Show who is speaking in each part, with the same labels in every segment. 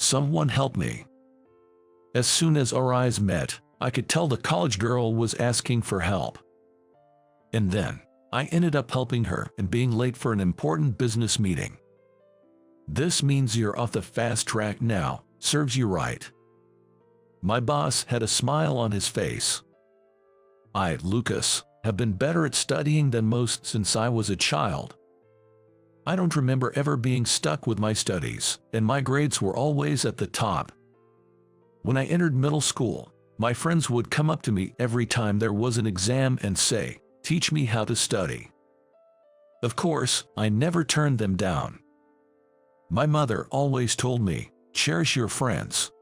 Speaker 1: Someone help me. As soon as our eyes met, I could tell the college girl was asking for help. And then, I ended up helping her and being late for an important business meeting. This means you're off the fast track now, serves you right. My boss had a smile on his face. I, Lucas, have been better at studying than most since I was a child. I don't remember ever being stuck with my studies, and my grades were always at the top. When I entered middle school, my friends would come up to me every time there was an exam and say, "Teach me how to study." Of course, I never turned them down. My mother always told me, "Cherish your friends."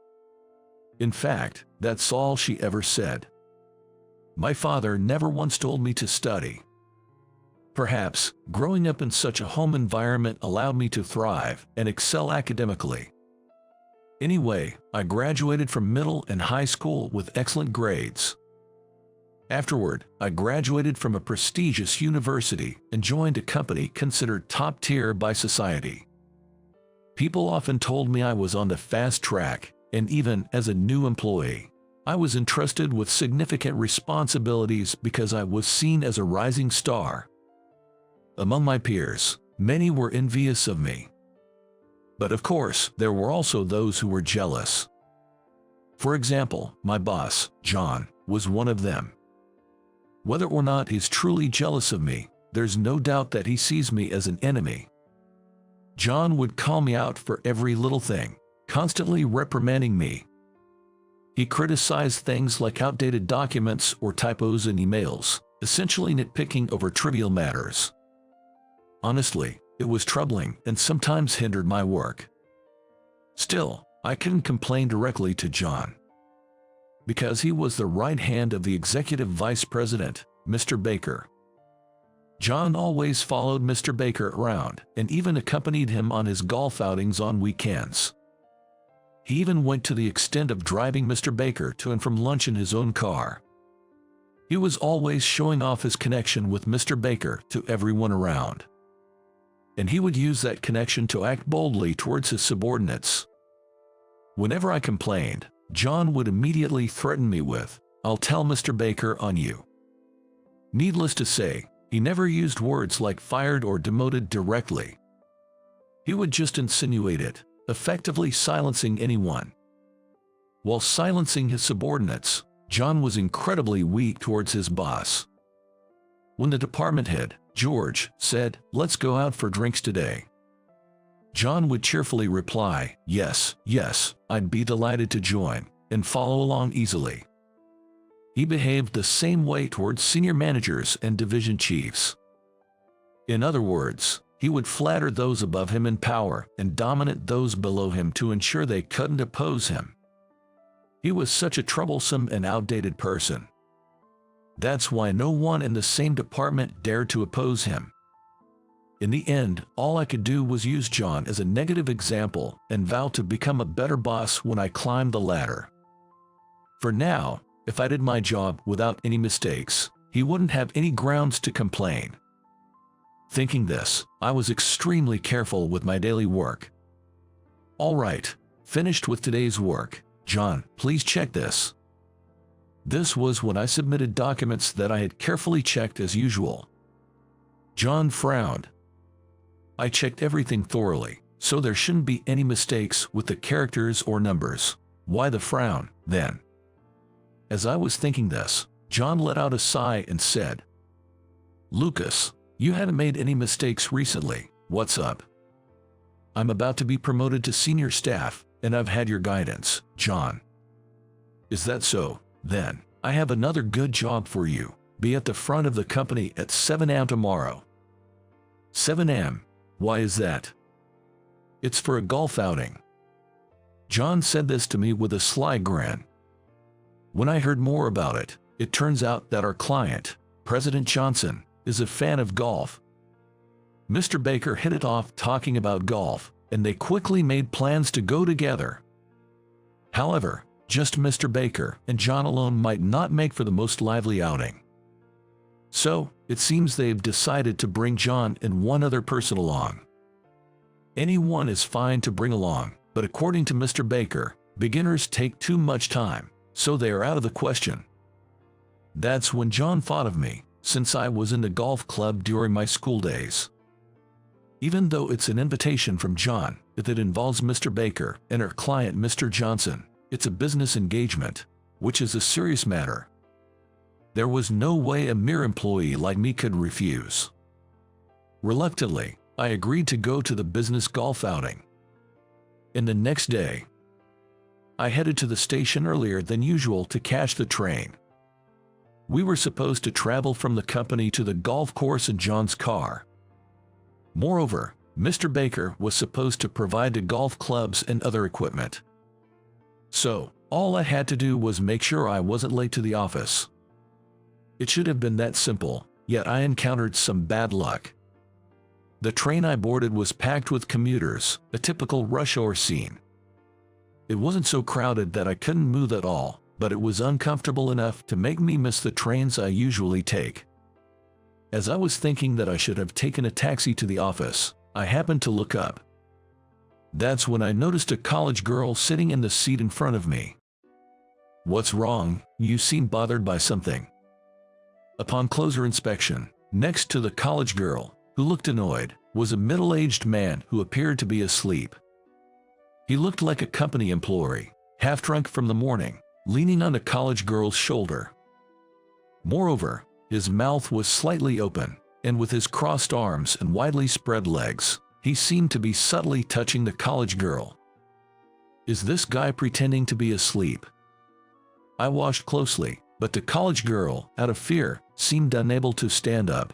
Speaker 1: In fact, that's all she ever said. My father never once told me to study. Perhaps, growing up in such a home environment allowed me to thrive and excel academically. Anyway, I graduated from middle and high school with excellent grades. Afterward, I graduated from a prestigious university and joined a company considered top tier by society. People often told me I was on the fast track, and even as a new employee, I was entrusted with significant responsibilities because I was seen as a rising star. Among my peers, many were envious of me. But of course, there were also those who were jealous. For example, my boss, John, was one of them. Whether or not he's truly jealous of me, there's no doubt that he sees me as an enemy. John would call me out for every little thing, constantly reprimanding me. He criticized things like outdated documents or typos in emails, essentially nitpicking over trivial matters. Honestly, it was troubling and sometimes hindered my work. Still, I couldn't complain directly to John, because he was the right hand of the executive vice president, Mr. Baker. John always followed Mr. Baker around and even accompanied him on his golf outings on weekends. He even went to the extent of driving Mr. Baker to and from lunch in his own car. He was always showing off his connection with Mr. Baker to everyone around. And he would use that connection to act boldly towards his subordinates. Whenever I complained, John would immediately threaten me with, "I'll tell Mr. Baker on you." Needless to say, he never used words like fired or demoted directly. He would just insinuate it, effectively silencing anyone. While silencing his subordinates, John was incredibly weak towards his boss. When the department head, George, said, "Let's go out for drinks today," John would cheerfully reply, "Yes, yes, I'd be delighted to join," and follow along easily. He behaved the same way towards senior managers and division chiefs. In other words, he would flatter those above him in power and dominate those below him to ensure they couldn't oppose him. He was such a troublesome and outdated person. That's why no one in the same department dared to oppose him. In the end, all I could do was use John as a negative example and vow to become a better boss when I climbed the ladder. For now, if I did my job without any mistakes, he wouldn't have any grounds to complain. Thinking this, I was extremely careful with my daily work. All right, finished with today's work. John, please check this. This was when I submitted documents that I had carefully checked as usual. John frowned. I checked everything thoroughly, so there shouldn't be any mistakes with the characters or numbers. Why the frown, then? As I was thinking this, John let out a sigh and said, "Lucas, you haven't made any mistakes recently. What's up?" "I'm about to be promoted to senior staff, and I've had your guidance, John." "Is that so? Then, I have another good job for you. Be at the front of the company at 7 a.m. tomorrow." 7 a.m. Why is that? "It's for a golf outing." John said this to me with a sly grin. When I heard more about it, it turns out that our client, President Johnson, is a fan of golf. Mr. Baker hit it off talking about golf, and they quickly made plans to go together. However, just Mr. Baker and John alone might not make for the most lively outing. So, it seems they've decided to bring John and one other person along. Anyone is fine to bring along, But according to Mr. Baker, beginners take too much time, so they are out of the question. That's when John thought of me, since I was in the golf club during my school days. Even though it's an invitation from John, if it involves Mr. Baker and our client Mr. Johnson, it's a business engagement, which is a serious matter. There was no way a mere employee like me could refuse. Reluctantly, I agreed to go to the business golf outing. And the next day, I headed to the station earlier than usual to catch the train. We were supposed to travel from the company to the golf course in John's car. Moreover, Mr. Baker was supposed to provide the golf clubs and other equipment. So, all I had to do was make sure I wasn't late to the office. It should have been that simple, yet I encountered some bad luck. The train I boarded was packed with commuters, a typical rush hour scene. It wasn't so crowded that I couldn't move at all, but it was uncomfortable enough to make me miss the trains I usually take. As I was thinking that I should have taken a taxi to the office, I happened to look up. That's when I noticed a college girl sitting in the seat in front of me. "What's wrong? You seem bothered by something." Upon closer inspection, next to the college girl, who looked annoyed, was a middle-aged man who appeared to be asleep. He looked like a company employee, half drunk from the morning, leaning on the college girl's shoulder. Moreover, his mouth was slightly open, and with his crossed arms and widely spread legs, he seemed to be subtly touching the college girl. Is this guy pretending to be asleep? I watched closely, but the college girl, out of fear, seemed unable to stand up.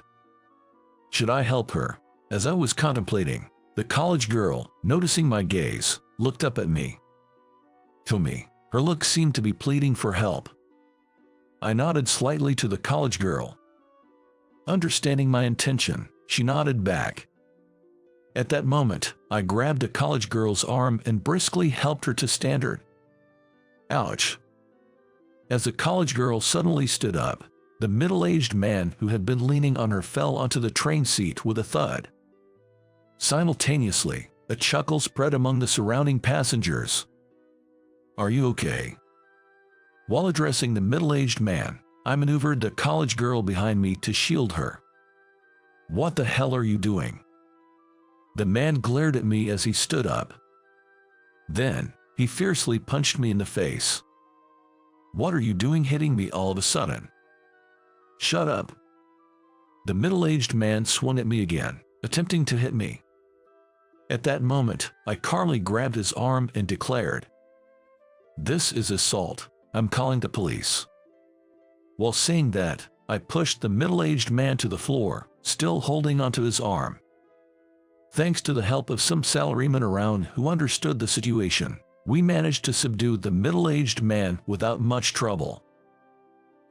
Speaker 1: Should I help her? As I was contemplating, the college girl, noticing my gaze, looked up at me. To me, her look seemed to be pleading for help. I nodded slightly to the college girl. Understanding my intention, she nodded back. At that moment, I grabbed the college girl's arm and briskly helped her to stand her. Ouch! As the college girl suddenly stood up, the middle-aged man who had been leaning on her fell onto the train seat with a thud. Simultaneously, a chuckle spread among the surrounding passengers. "Are you okay?" While addressing the middle-aged man, I maneuvered the college girl behind me to shield her. "What the hell are you doing?" The man glared at me as he stood up. Then, he fiercely punched me in the face. "What are you doing hitting me all of a sudden?" "Shut up." The middle-aged man swung at me again, attempting to hit me. At that moment, I calmly grabbed his arm and declared, "This is assault. I'm calling the police." While saying that, I pushed the middle-aged man to the floor, still holding onto his arm. Thanks to the help of some salarymen around who understood the situation, we managed to subdue the middle-aged man without much trouble.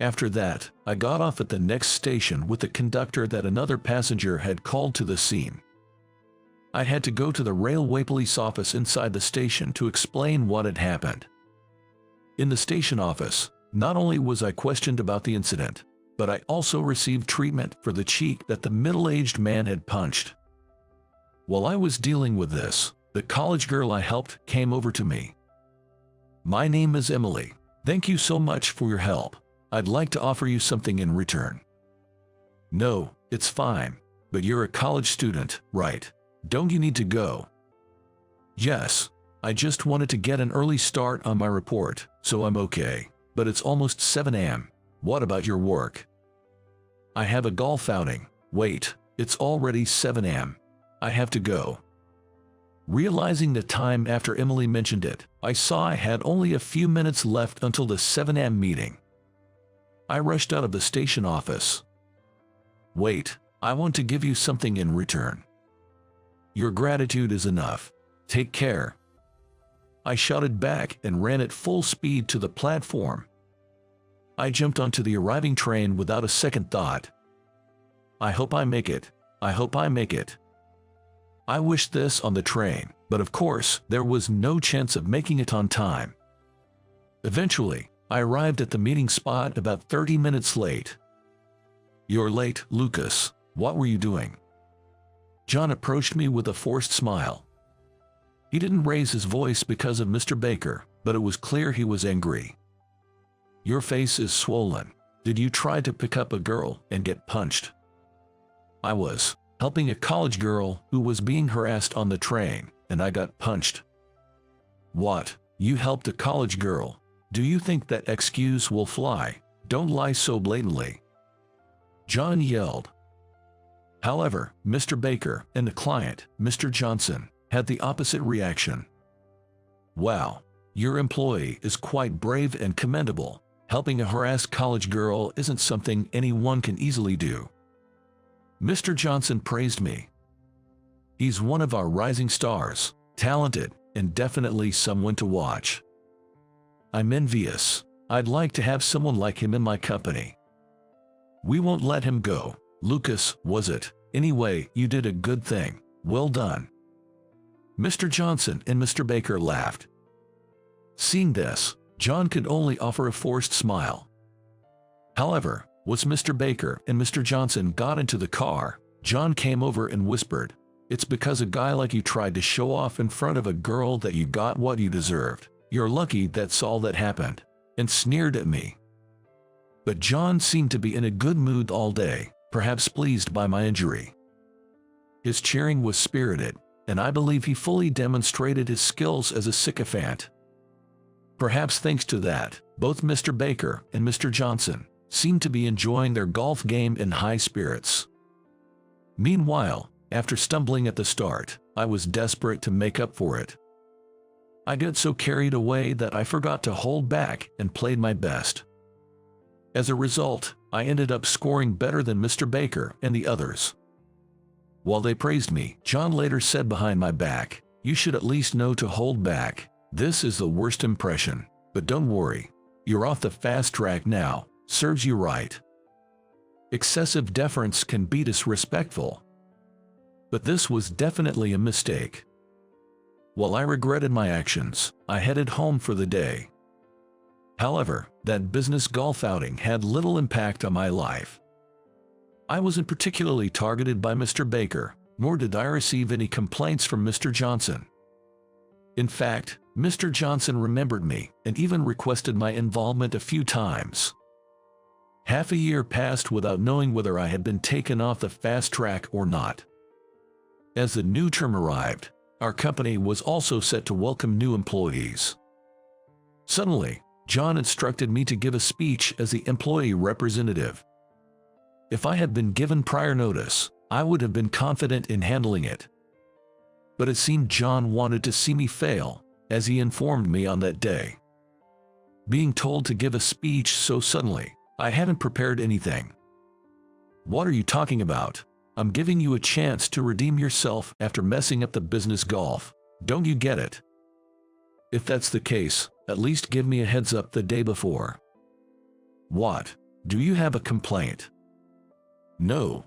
Speaker 1: After that, I got off at the next station with the conductor that another passenger had called to the scene. I had to go to the railway police office inside the station to explain what had happened. In the station office, not only was I questioned about the incident, but I also received treatment for the cheek that the middle-aged man had punched. While I was dealing with this, the college girl I helped came over to me. "My name is Emily. Thank you so much for your help. I'd like to offer you something in return." "No, it's fine. But you're a college student, right? Don't you need to go?" "Yes. I just wanted to get an early start on my report, so I'm okay. But it's almost 7 a.m. What about your work?" "I have a golf outing." "Wait, it's already 7 a.m. I have to go." Realizing the time after Emily mentioned it, I saw I had only a few minutes left until the 7 a.m. meeting. I rushed out of the station office. "Wait, I want to give you something in return." "Your gratitude is enough. Take care." I shouted back and ran at full speed to the platform. I jumped onto the arriving train without a second thought. I hope I make it. I hope I make it. I wished this on the train, but of course, there was no chance of making it on time. Eventually, I arrived at the meeting spot about 30 minutes late. "You're late, Lucas. What were you doing?" John approached me with a forced smile. He didn't raise his voice because of Mr. Baker, but it was clear he was angry. "Your face is swollen. Did you try to pick up a girl and get punched?" "I was helping a college girl who was being harassed on the train, and I got punched." "What? You helped a college girl? Do you think that excuse will fly? Don't lie so blatantly," John yelled. However, Mr. Baker and the client, Mr. Johnson, had the opposite reaction. "Wow, your employee is quite brave and commendable. Helping a harassed college girl isn't something anyone can easily do." Mr. Johnson praised me. "He's one of our rising stars, talented, and definitely someone to watch. I'm envious. I'd like to have someone like him in my company." "We won't let him go. Lucas, was it? Anyway, you did a good thing. Well done." Mr. Johnson and Mr. Baker laughed. Seeing this, John could only offer a forced smile. However, once Mr. Baker and Mr. Johnson got into the car, John came over and whispered, "It's because a guy like you tried to show off in front of a girl that you got what you deserved. You're lucky that's all that happened," and sneered at me. But John seemed to be in a good mood all day, perhaps pleased by my injury. His cheering was spirited, and I believe he fully demonstrated his skills as a sycophant. Perhaps thanks to that, both Mr. Baker and Mr. Johnson seemed to be enjoying their golf game in high spirits. Meanwhile, after stumbling at the start, I was desperate to make up for it. I got so carried away that I forgot to hold back and played my best. As a result, I ended up scoring better than Mr. Baker and the others. While they praised me, John later said behind my back, "You should at least know to hold back. This is the worst impression. But don't worry. You're off the fast track now. Serves you right." Excessive deference can be disrespectful. But this was definitely a mistake. While I regretted my actions, I headed home for the day. However, that business golf outing had little impact on my life. I wasn't particularly targeted by Mr. Baker, nor did I receive any complaints from Mr. Johnson. In fact, Mr. Johnson remembered me and even requested my involvement a few times. Half a year passed without knowing whether I had been taken off the fast track or not. As the new term arrived, our company was also set to welcome new employees. Suddenly, John instructed me to give a speech as the employee representative. If I had been given prior notice, I would have been confident in handling it. But it seemed John wanted to see me fail, as he informed me on that day. Being told to give a speech so suddenly, I hadn't prepared anything. "What are you talking about? I'm giving you a chance to redeem yourself after messing up the business golf. Don't you get it? If that's the case, at least give me a heads up the day before." "What? Do you have a complaint?" "No."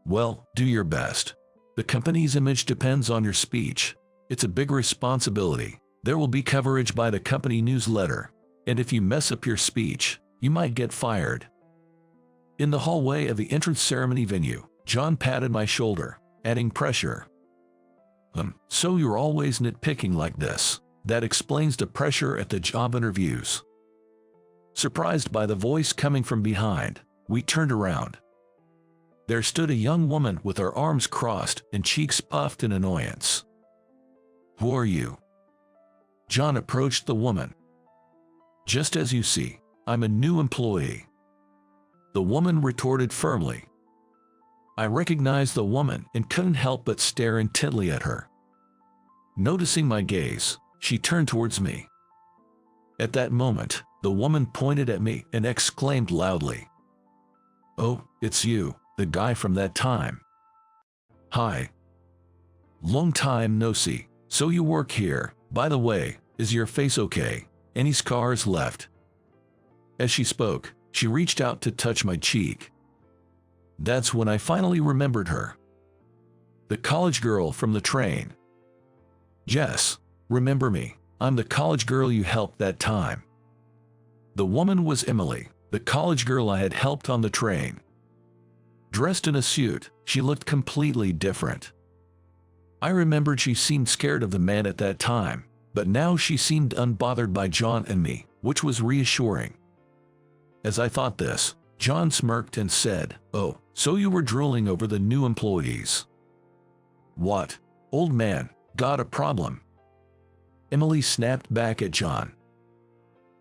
Speaker 1: "Well, do your best. The company's image depends on your speech. It's a big responsibility. There will be coverage by the company newsletter, and if you mess up your speech, you might get fired." In the hallway of the entrance ceremony venue, John patted my shoulder, adding pressure. So you're always nitpicking like this. That explains the pressure at the job interviews." Surprised by the voice coming from behind, we turned around. There stood a young woman with her arms crossed and cheeks puffed in annoyance. "Who are you?" John approached the woman. "Just as you see, I'm a new employee," the woman retorted firmly. I recognized the woman and couldn't help but stare intently at her. Noticing my gaze, she turned towards me. At that moment, the woman pointed at me and exclaimed loudly, "Oh, it's you, the guy from that time. Hi. Long time no see. So you work here. By the way, is your face okay? Any scars left?" As she spoke, she reached out to touch my cheek. That's when I finally remembered her. The college girl from the train. "Yes, remember me. I'm the college girl you helped that time." The woman was Emily, the college girl I had helped on the train. Dressed in a suit, she looked completely different. I remembered she seemed scared of the man at that time, but now she seemed unbothered by John and me, which was reassuring. As I thought this, John smirked and said, "Oh, so you were drooling over the new employees." "What? Old man, got a problem?" Emily snapped back at John.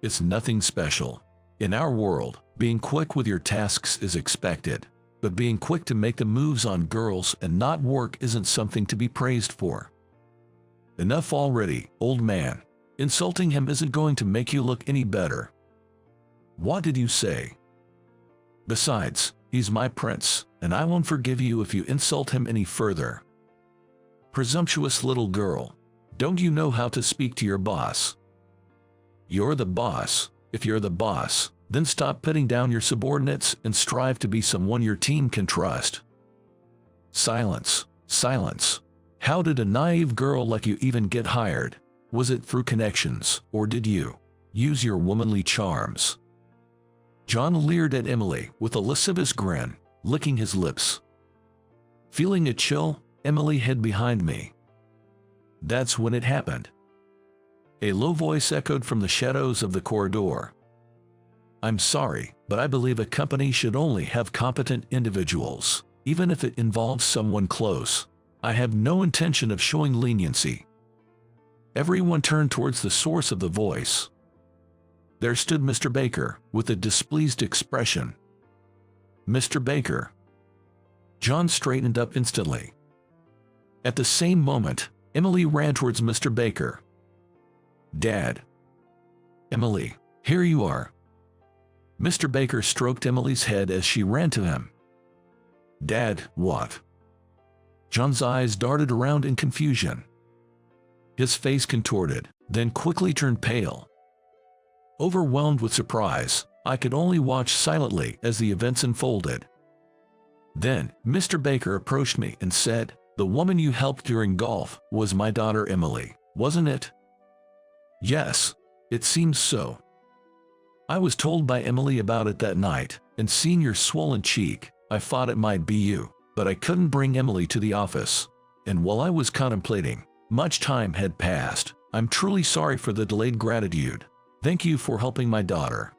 Speaker 1: "It's nothing special. In our world, being quick with your tasks is expected, but being quick to make the moves on girls and not work isn't something to be praised for." "Enough already, old man. Insulting him isn't going to make you look any better." "What did you say? Besides, he's my prince, and I won't forgive you if you insult him any further." "Presumptuous little girl. Don't you know how to speak to your boss?" "You're the boss. If you're the boss, then stop putting down your subordinates and strive to be someone your team can trust." Silence. Silence. How did a naive girl like you even get hired? Was it through connections, or did you use your womanly charms? John leered at Emily with a lascivious grin, licking his lips. Feeling a chill, Emily hid behind me. That's when it happened. A low voice echoed from the shadows of the corridor. "I'm sorry, but I believe a company should only have competent individuals, even if it involves someone close. I have no intention of showing leniency." Everyone turned towards the source of the voice. There stood Mr. Baker, with a displeased expression. "Mr. Baker." John straightened up instantly. At the same moment, Emily ran towards Mr. Baker. "Dad." "Emily, here you are." Mr. Baker stroked Emily's head as she ran to him. "Dad, what?" John's eyes darted around in confusion. His face contorted, then quickly turned pale. Overwhelmed with surprise, I could only watch silently as the events unfolded. Then, Mr. Baker approached me and said, "The woman you helped during golf was my daughter Emily, wasn't it?" "Yes, it seems so. I was told by Emily about it that night, and seeing your swollen cheek, I thought it might be you, but I couldn't bring Emily to the office. And while I was contemplating, much time had passed. I'm truly sorry for the delayed gratitude. Thank you for helping my daughter."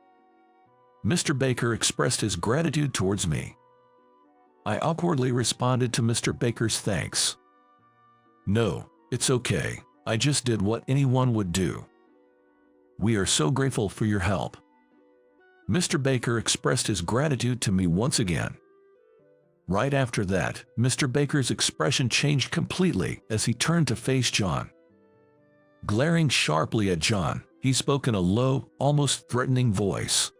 Speaker 1: Mr. Baker expressed his gratitude towards me. I awkwardly responded to Mr. Baker's thanks. "No, it's okay. I just did what anyone would do." "We are so grateful for your help." Mr. Baker expressed his gratitude to me once again. Right after that, Mr. Baker's expression changed completely as he turned to face John. Glaring sharply at John, he spoke in a low, almost threatening voice.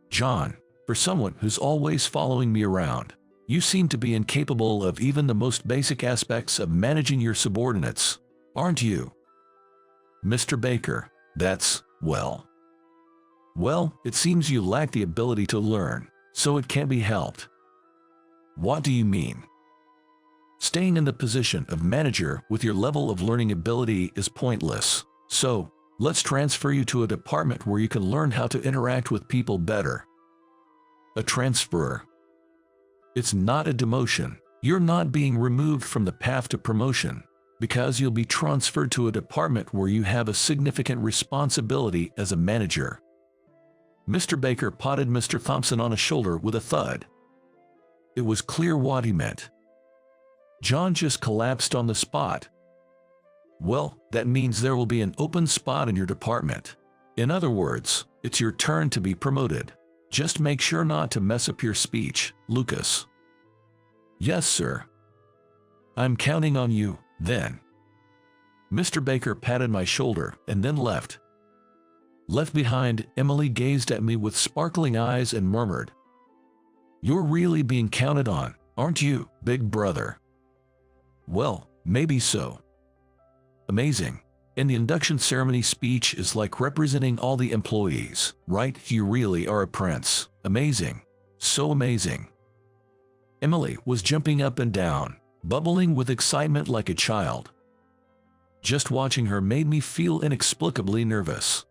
Speaker 1: "John, for someone who's always following me around, you seem to be incapable of even the most basic aspects of managing your subordinates, aren't you?" "Mr. Baker, that's, well, it seems you lack the ability to learn, so it can't be helped." "What do you mean?" "Staying in the position of manager with your level of learning ability is pointless, so let's transfer you to a department where you can learn how to interact with people better." "A transfer?" "It's not a demotion. You're not being removed from the path to promotion, because you'll be transferred to a department where you have a significant responsibility as a manager." Mr. Baker patted Mr. Thompson on the shoulder with a thud. It was clear what he meant. John just collapsed on the spot. "Well, that means there will be an open spot in your department. In other words, it's your turn to be promoted. Just make sure not to mess up your speech, Lucas." "Yes, sir." "I'm counting on you, then." Mr. Baker patted my shoulder and then left. Left behind, Emily gazed at me with sparkling eyes and murmured, "You're really being counted on, aren't you, big brother?" "Well, maybe so." "Amazing. And the induction ceremony speech is like representing all the employees, right? You really are a prince. Amazing. So amazing." Emily was jumping up and down, bubbling with excitement like a child. Just watching her made me feel inexplicably nervous.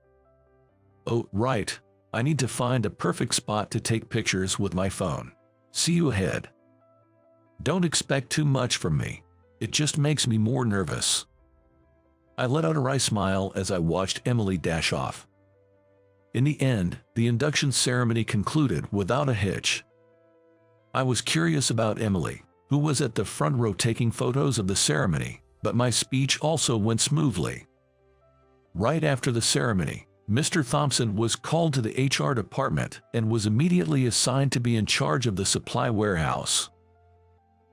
Speaker 1: "Oh, right. I need to find a perfect spot to take pictures with my phone. See you ahead." "Don't expect too much from me. It just makes me more nervous. I let out a wry smile as I watched Emily dash off. In the end, the induction ceremony concluded without a hitch. I was curious about Emily, who was at the front row taking photos of the ceremony, but my speech also went smoothly. Right after the ceremony, Mr. Thompson was called to the HR department and was immediately assigned to be in charge of the supply warehouse.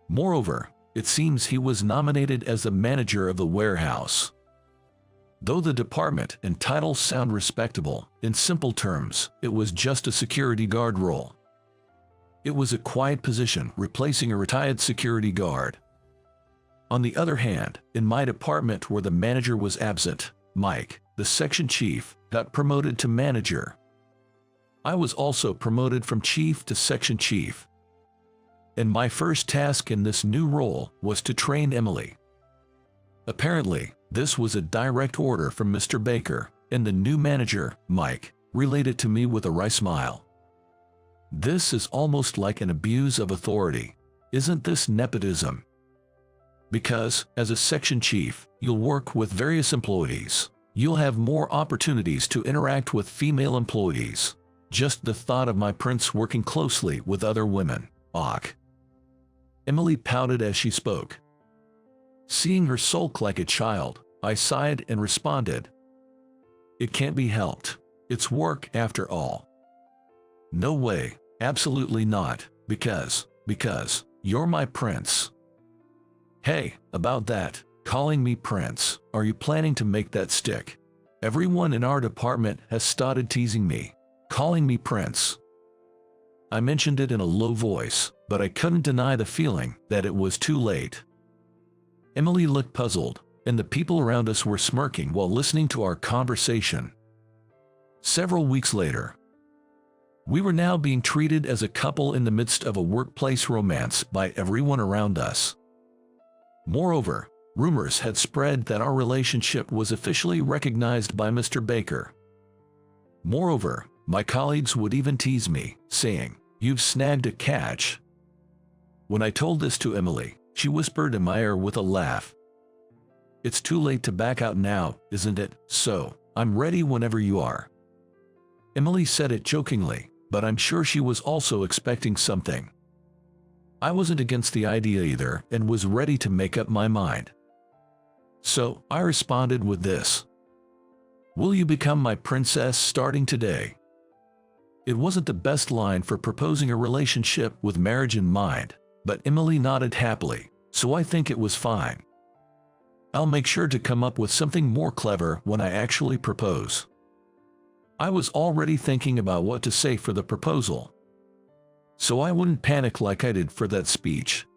Speaker 1: Moreover, it seems he was nominated as the manager of the warehouse. Though the department and title sound respectable, in simple terms, it was just a security guard role. It was a quiet position replacing a retired security guard. On the other hand, in my department where the manager was absent, Mike, the section chief, got promoted to manager. I was also promoted from chief to section chief. And my first task in this new role was to train Emily. Apparently, this was a direct order from Mr. Baker, and the new manager, Mike, related to me with a wry smile. This is almost like an abuse of authority. Isn't this nepotism? Because, as a section chief, you'll work with various employees. You'll have more opportunities to interact with female employees. Just the thought of my prince working closely with other women. Ugh. Emily pouted as she spoke. Seeing her sulk like a child, I sighed and responded. It can't be helped. It's work after all. No way, absolutely not, because you're my prince. Hey, about that, calling me prince, are you planning to make that stick? Everyone in our department has started teasing me, calling me prince. I mentioned it in a low voice, but I couldn't deny the feeling that it was too late. Emily looked puzzled, and the people around us were smirking while listening to our conversation. Several weeks later, we were now being treated as a couple in the midst of a workplace romance by everyone around us. Moreover, rumors had spread that our relationship was officially recognized by Mr. Baker. Moreover, my colleagues would even tease me, saying, "You've snagged a catch." When I told this to Emily, she whispered in my ear with a laugh. It's too late to back out now, isn't it? So, I'm ready whenever you are. Emily said it jokingly, but I'm sure she was also expecting something. I wasn't against the idea either and was ready to make up my mind. So, I responded with this. Will you become my princess starting today? It wasn't the best line for proposing a relationship with marriage in mind, but Emily nodded happily, so I think it was fine. I'll make sure to come up with something more clever when I actually propose. I was already thinking about what to say for the proposal, so I wouldn't panic like I did for that speech.